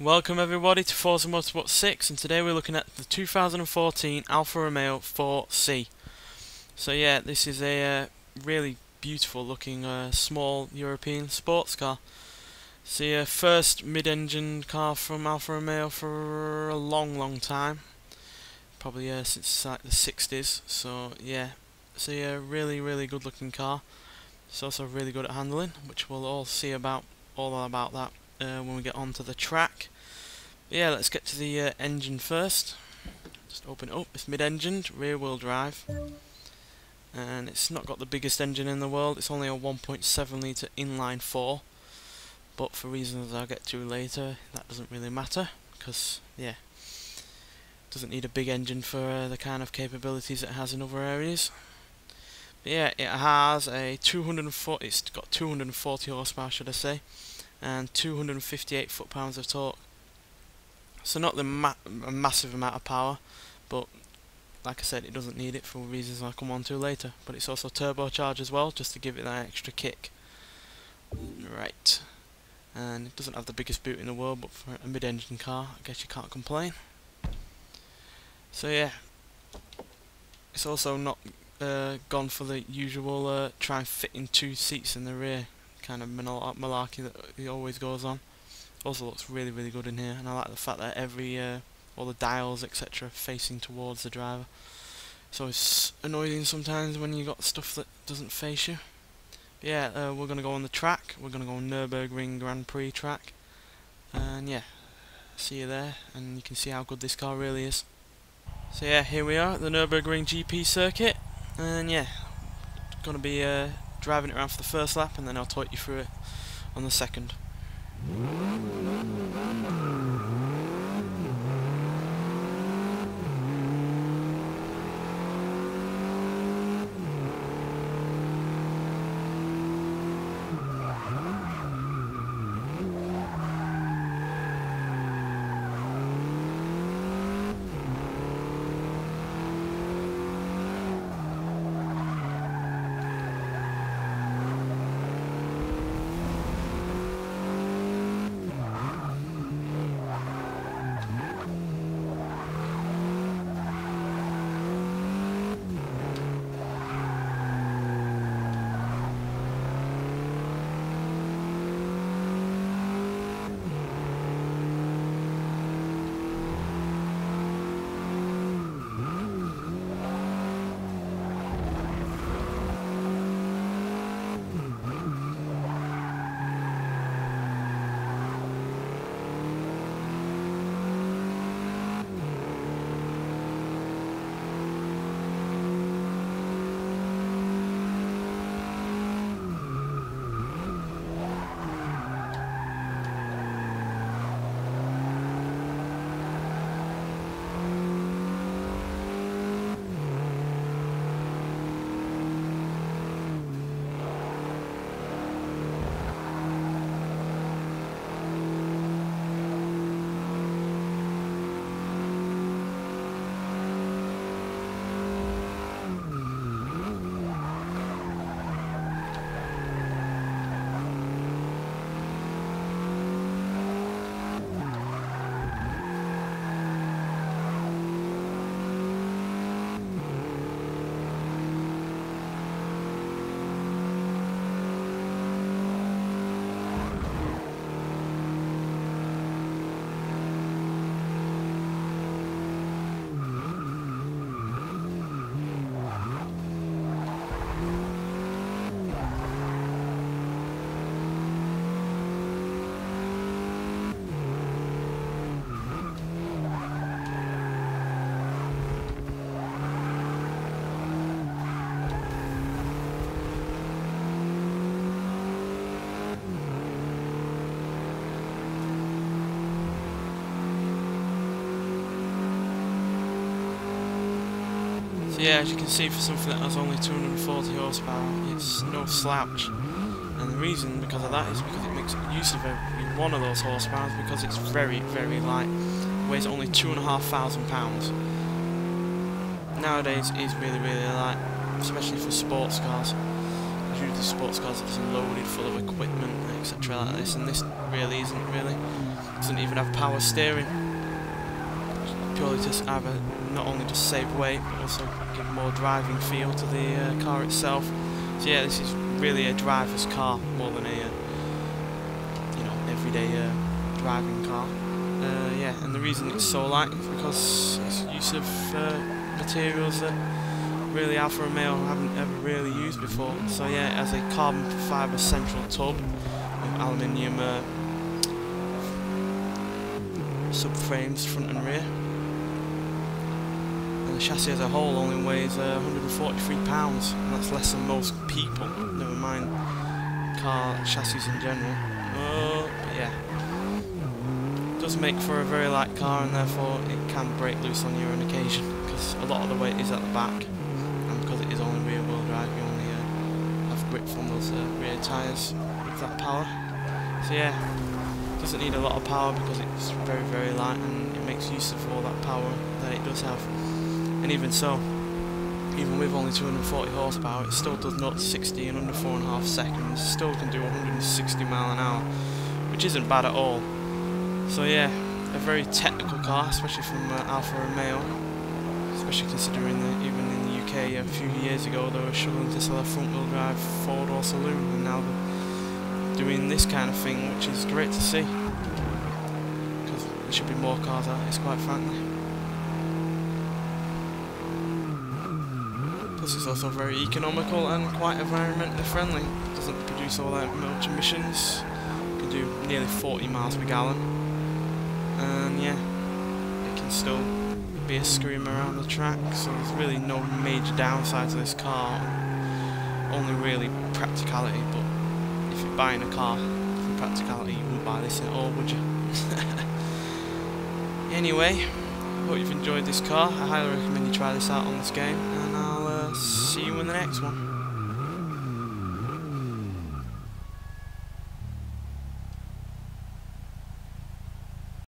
Welcome everybody to Forza Motorsport 6, and today we're looking at the 2014 Alfa Romeo 4C. So yeah, this is a really beautiful looking small European sports car. It's the first mid-engine car from Alfa Romeo for a long time, probably since like the 60s. So yeah, it's a really good looking car. It's also really good at handling, which we'll all see all about that when we get onto the track. But yeah, let's get to the engine first. Just open it up. It's mid-engined, rear-wheel drive, and it's not got the biggest engine in the world. It's only a 1.7 litre inline 4, but for reasons I'll get to later, that doesn't really matter, because yeah, it doesn't need a big engine for the kind of capabilities it has in other areas. But yeah, it has a 240. It's got 240 horsepower, should I say, and 258 foot-pounds of torque. So not a massive amount of power, but like I said, it doesn't need it for reasons I'll come on to later. But it's also turbocharged as well, just to give it that extra kick. Right, and it doesn't have the biggest boot in the world, but for a mid-engine car, I guess you can't complain. So yeah, it's also not gone for the usual try and fit in 2 seats in the rear kind of malarkey that it always goes on. Also looks really good in here, and I like the fact that all the dials etc. facing towards the driver. So it's annoying sometimes when you got stuff that doesn't face you. But yeah, we're gonna go on the track. We're gonna go on Nürburgring Grand Prix track, and yeah, see you there, and you can see how good this car really is. So yeah, here we are at the Nürburgring GP circuit, and yeah, gonna be driving it around for the first lap, and then I'll talk you through it on the second. So yeah, as you can see, for something that has only 240 horsepower, it's no slouch. And the reason because of that is because it makes use of every one of those horsepower, because it's very light. It weighs only 2,500 pounds. Nowadays it is really light, especially for sports cars. Usually sports cars are just loaded full of equipment, etc. like this, and this really isn't really. It's doesn't even have power steering. Purely to either not only just save weight, but also give more driving feel to the car itself. So yeah, this is really a driver's car more than a everyday driving car. Yeah, and the reason it's so light is because it's use of materials that really Alfa Romeo haven't ever really used before. So yeah, it has a carbon fibre central tub with aluminium subframes front and rear. And the chassis as a whole only weighs 143 pounds, and that's less than most people, never mind car chassis in general. But yeah, it does make for a very light car, and therefore it can break loose on you on occasion, because a lot of the weight is at the back, and because it is only rear wheel drive, you only have grip from those rear tyres with that power. So yeah, it doesn't need a lot of power because it's very, very light, and it makes use of all that power that it does have. And even so, even with only 240 horsepower, it still does 0 to 60 in under 4.5 seconds, still can do 160 mile an hour, which isn't bad at all. So yeah, a very technical car, especially from Alfa Romeo, especially considering that even in the UK a few years ago they were struggling to sell a front wheel drive Ford or saloon, and now they're doing this kind of thing, which is great to see, because there should be more cars out there, quite frankly. Plus it's also very economical and quite environmentally friendly. It doesn't produce all that much emissions. It can do nearly 40 miles per gallon. And yeah, it can still be a screamer around the track, so there's really no major downside to this car. Only really practicality, but if you're buying a car for practicality, you wouldn't buy this at all, would you? Anyway, hope you've enjoyed this car. I highly recommend you try this out on this game, and I'll see you in the next one.